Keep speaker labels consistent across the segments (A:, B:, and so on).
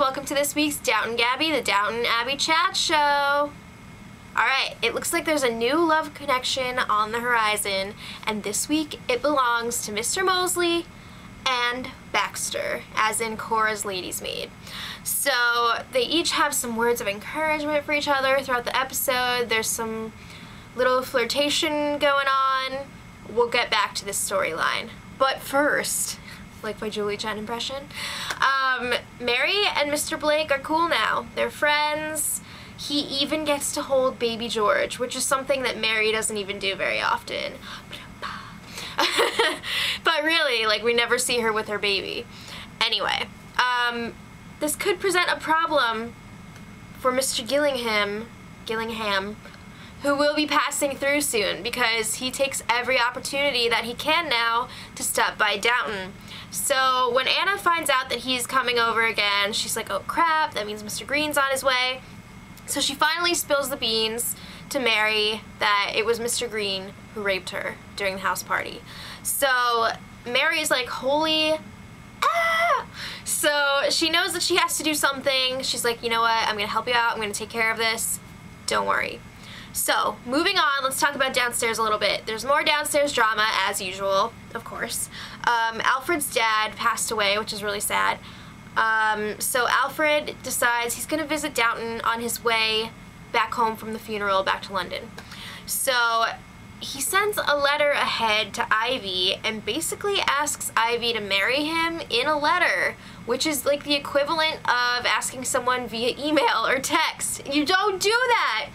A: welcome to this week's Downton Gabby, the Downton Abbey chat show. Alright, it looks like there's a new love connection on the horizon, and this week it belongs to Mr. Mosley and Baxter, as in Cora's lady's maid. So they each have some words of encouragement for each other throughout the episode. There's some little flirtation going on. We'll get back to this storyline. But first, like my Julie Chen impression, Mary and Mr. Blake are cool now. They're friends. He even gets to hold baby George, which is something that Mary doesn't even do very often. But really, like, we never see her with her baby. Anyway, this could present a problem for Mr. Gillingham, who will be passing through soon, because he takes every opportunity that he can now to stop by Downton. So when Anna finds out that he's coming over again, she's like, oh crap, that means Mr. Green's on his way. So she finally spills the beans to Mary that it was Mr. Green who raped her during the house party. So Mary's like, holy ah! So she knows that she has to do something. She's like, you know what, I'm gonna help you out, I'm gonna take care of this, don't worry. So, moving on, let's talk about downstairs a little bit. There's more downstairs drama, as usual, of course. Alfred's dad passed away, which is really sad. So Alfred decides he's going to visit Downton on his way back home from the funeral, back to London. So he sends a letter ahead to Ivy and basically asks Ivy to marry him in a letter, which is like the equivalent of asking someone via email or text. You don't do that!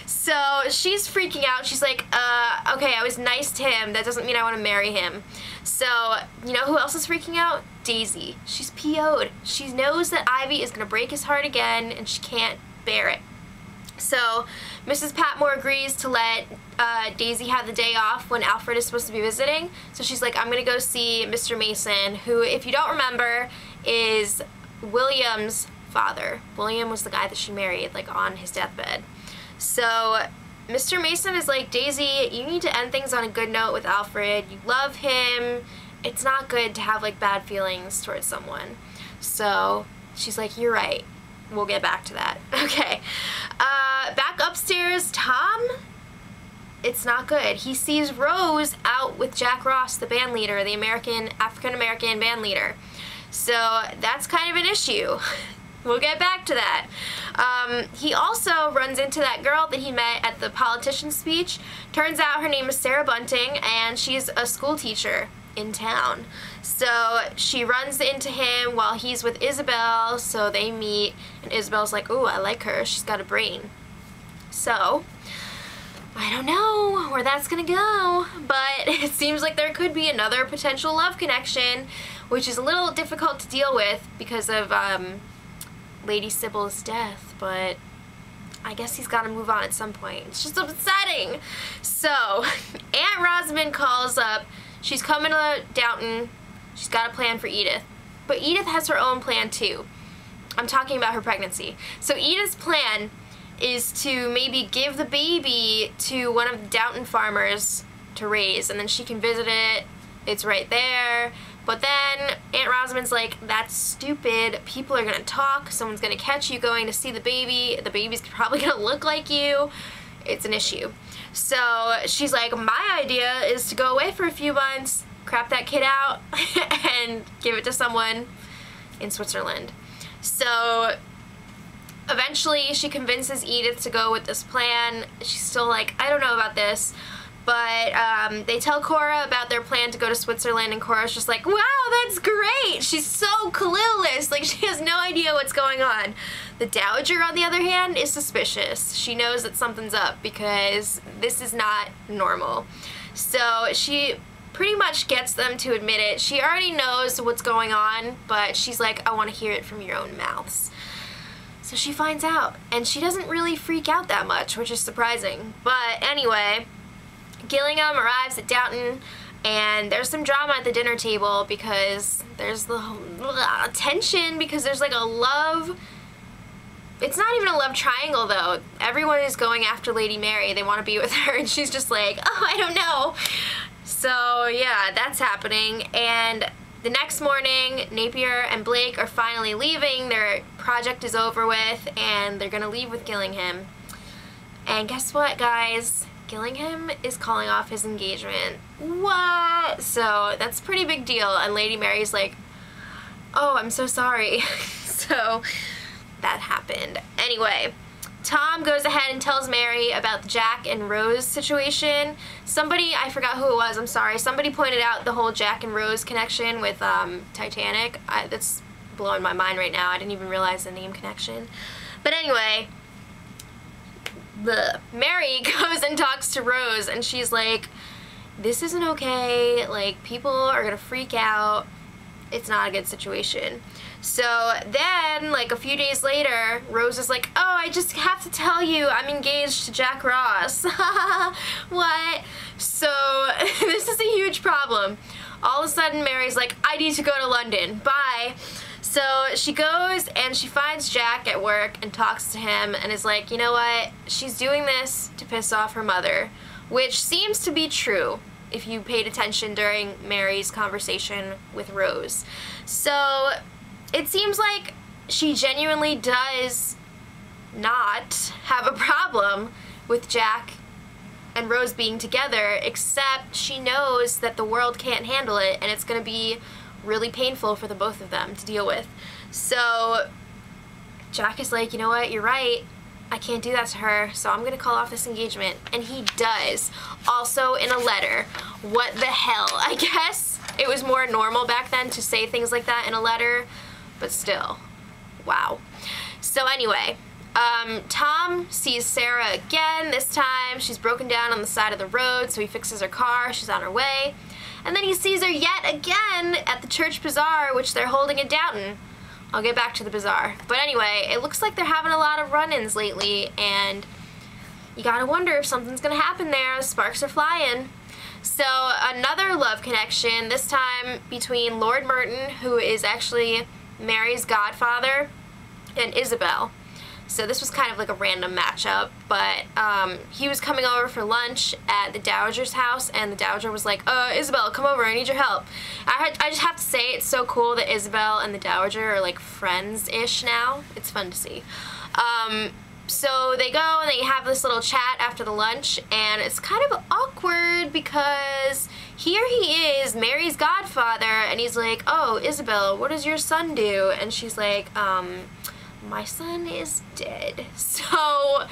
A: So she's freaking out. She's like, okay, I was nice to him. That doesn't mean I want to marry him. So, you know who else is freaking out? Daisy. She's PO'd. She knows that Ivy is going to break his heart again, and she can't bear it. So Mrs. Patmore agrees to let Daisy have the day off when Alfred is supposed to be visiting. So she's like, I'm going to go see Mr. Mason, who, if you don't remember, is William's father. William was the guy that she married, like, on his deathbed. So Mr. Mason is like, Daisy, you need to end things on a good note with Alfred. You love him. It's not good to have, like, bad feelings towards someone. So she's like, you're right. We'll get back to that. Okay. Back upstairs, Tom, it's not good. He sees Rose out with Jack Ross, the band leader, the African-American band leader. So that's kind of an issue. We'll get back to that. He also runs into that girl that he met at the politician's speech. Turns out her name is Sarah Bunting, and she's a school teacher in town. So she runs into him while he's with Isabel, so they meet, and Isabel's like, ooh, I like her, she's got a brain. So, I don't know where that's gonna go, but it seems like there could be another potential love connection, which is a little difficult to deal with because of, Lady Sybil's death, but I guess he's got to move on at some point. It's just upsetting. So, Aunt Rosamond calls up. She's coming to Downton. She's got a plan for Edith. But Edith has her own plan too. I'm talking about her pregnancy. So Edith's plan is to maybe give the baby to one of the Downton farmers to raise, and then she can visit it. It's right there. But then Aunt Rosamond's like, that's stupid. People are going to talk. Someone's going to catch you going to see the baby. The baby's probably going to look like you. It's an issue. So she's like, my idea is to go away for a few months, crap that kid out, and give it to someone in Switzerland. So eventually she convinces Edith to go with this plan. She's still like, I don't know about this. But they tell Cora about their plan to go to Switzerland, and Cora's just like, wow, that's great! She's so clueless, like, she has no idea what's going on. The Dowager, on the other hand, is suspicious. She knows that something's up, because this is not normal. So she pretty much gets them to admit it. She already knows what's going on, but she's like, I want to hear it from your own mouths. So she finds out, and she doesn't really freak out that much, which is surprising. But anyway, Gillingham arrives at Downton, and there's some drama at the dinner table because there's the tension, because there's like a love, it's not even a love triangle though. Everyone is going after Lady Mary. They want to be with her, and she's just like, oh, I don't know. So yeah, that's happening. And the next morning, Napier and Blake are finally leaving. They're project is over with and they're gonna leave with Gillingham. And guess what, guys? Gillingham is calling off his engagement. What? So that's a pretty big deal. And Lady Mary's like, oh, I'm so sorry. So that happened. Anyway, Tom goes ahead and tells Mary about the Jack and Rose situation. Somebody, I forgot who it was, I'm sorry, somebody pointed out the whole Jack and Rose connection with Titanic. That's blowing my mind right now. I didn't even realize the name connection. But anyway, Mary goes and talks to Rose and she's like, this isn't okay, like people are gonna freak out, it's not a good situation. So then, like a few days later, Rose is like, oh, I just have to tell you, I'm engaged to Jack Ross. What? So this is a huge problem. All of a sudden, Mary's like, I need to go to London, bye. So she goes and she finds Jack at work and talks to him and is like, you know what, she's doing this to piss off her mother, which seems to be true if you paid attention during Mary's conversation with Rose. So it seems like she genuinely does not have a problem with Jack and Rose being together, except she knows that the world can't handle it and it's going to be really painful for the both of them to deal with. So Jack is like, you know what, you're right, I can't do that to her, so I'm going to call off this engagement. And he does. Also in a letter. What the hell? I guess it was more normal back then to say things like that in a letter, but still, wow. So anyway, Tom sees Sarah again. This time she's broken down on the side of the road, so he fixes her car, she's on her way. And then he sees her yet again at the church bazaar, which they're holding in Downton. I'll get back to the bazaar. But anyway, it looks like they're having a lot of run-ins lately, and you gotta wonder if something's gonna happen there. The sparks are flying. So another love connection, this time between Lord Merton, who is actually Mary's godfather, and Isabel. So this was kind of like a random matchup, but he was coming over for lunch at the Dowager's house, and the Dowager was like, Isabel, come over, I need your help. I just have to say, it's so cool that Isabel and the Dowager are like friends-ish now. It's fun to see. So they go and they have this little chat after the lunch, and it's kind of awkward because here he is, Mary's godfather, and he's like, oh, Isabel, what does your son do? And she's like, my son is dead. So,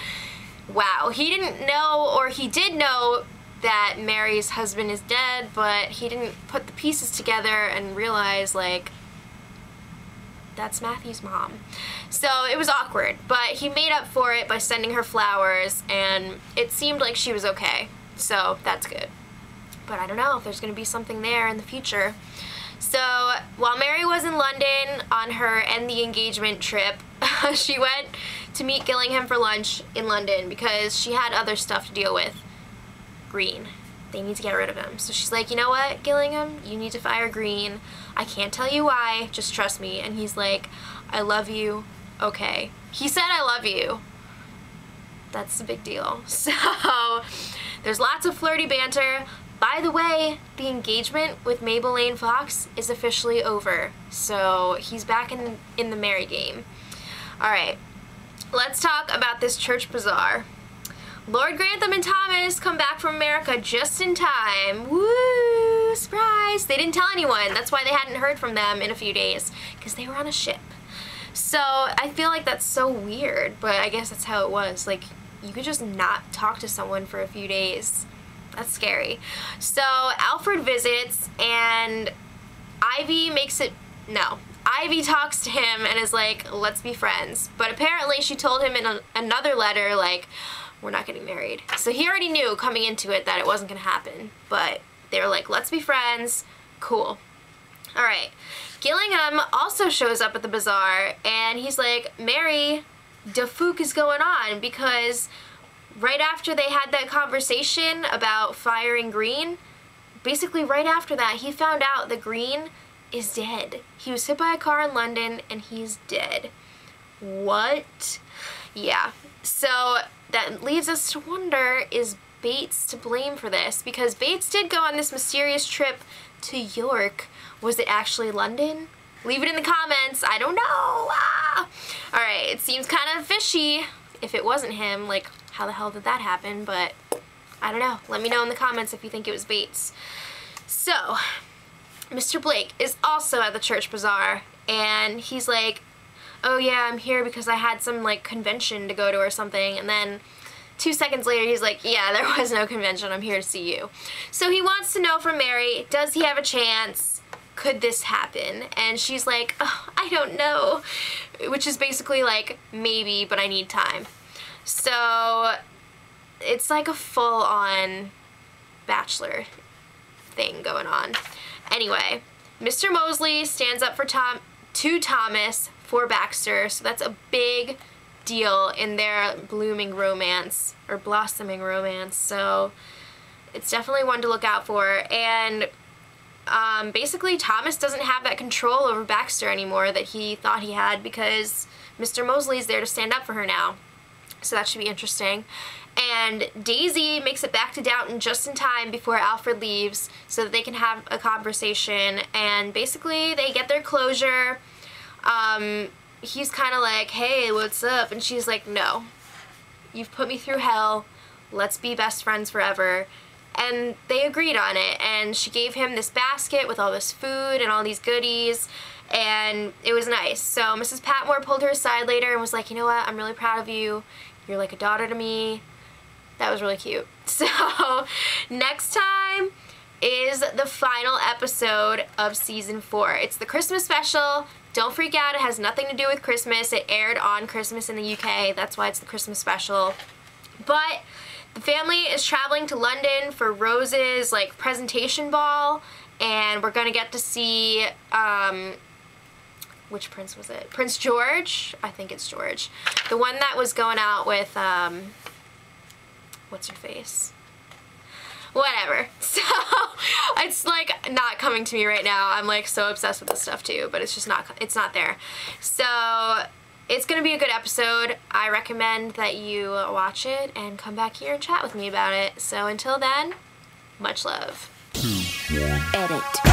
A: wow, he didn't know, or he did know that Mary's husband is dead, but he didn't put the pieces together and realize, like, that's Matthew's mom. So it was awkward, but he made up for it by sending her flowers, and it seemed like she was okay, so that's good. But I don't know if there's going to be something there in the future. So while Mary was in London on her end the engagement trip, she went to meet Gillingham for lunch in London because she had other stuff to deal with. Green. They need to get rid of him. So she's like, you know what, Gillingham, you need to fire Green. I can't tell you why, just trust me. And he's like, I love you. Okay. He said I love you. That's a big deal. So there's lots of flirty banter. By the way, the engagement with Mabel Lane Fox is officially over. So he's back in the Mary game. Alright, let's talk about this church bazaar. Lord Grantham and Thomas come back from America just in time. Woo! Surprise! They didn't tell anyone. That's why they hadn't heard from them in a few days, because they were on a ship. So I feel like that's so weird, but I guess that's how it was. Like, you could just not talk to someone for a few days. That's scary. So Alfred visits, and Ivy Ivy talks to him and is like, let's be friends. But apparently she told him in another letter, like, we're not getting married. So he already knew coming into it that it wasn't gonna happen. But they were like, let's be friends. Cool. Alright. Gillingham also shows up at the bazaar, and he's like, Mary, the fuck is going on? Because right after they had that conversation about firing Green, basically right after that, he found out that Green is dead. He was hit by a car in London, and he's dead. What? Yeah. So that leads us to wonder, is Bates to blame for this? Because Bates did go on this mysterious trip to York. Was it actually London? Leave it in the comments. I don't know. Ah! Alright, it seems kind of fishy if it wasn't him. Like, how the hell did that happen? But I don't know. Let me know in the comments if you think it was Bates. So, Mr. Blake is also at the church bazaar, and he's like, oh yeah, I'm here because I had some, like, convention to go to or something, and then 2 seconds later he's like, yeah, there was no convention, I'm here to see you. So he wants to know from Mary, does he have a chance? Could this happen? And she's like, oh, I don't know, which is basically like, maybe, but I need time. So it's like a full-on Bachelor thing going on. Anyway, Mr. Mosley stands up for Thomas for Baxter, so that's a big deal in their blooming romance, or blossoming romance, so it's definitely one to look out for. And basically Thomas doesn't have that control over Baxter anymore that he thought he had, because Mr. Mosley's there to stand up for her now, so that should be interesting. And Daisy makes it back to Downton just in time before Alfred leaves so that they can have a conversation, and basically they get their closure. He's kind of like, hey, what's up? And she's like, no, you've put me through hell, let's be best friends forever. And they agreed on it, and she gave him this basket with all this food and all these goodies, and it was nice. So Mrs. Patmore pulled her aside later and was like, you know what, I'm really proud of you, you're like a daughter to me. That was really cute. So next time is the final episode of season 4. It's the Christmas special. Don't freak out, it has nothing to do with Christmas. It aired on Christmas in the UK, that's why it's the Christmas special. But the family is traveling to London for Rose's like presentation ball, and we're gonna get to see which prince was it? Prince George? I think it's George. The one that was going out with what's her face? Whatever. So it's like not coming to me right now. I'm like so obsessed with this stuff too, but it's just not, it's not there. So it's gonna be a good episode. I recommend that you watch it and come back here and chat with me about it. So until then, much love.
B: Edit.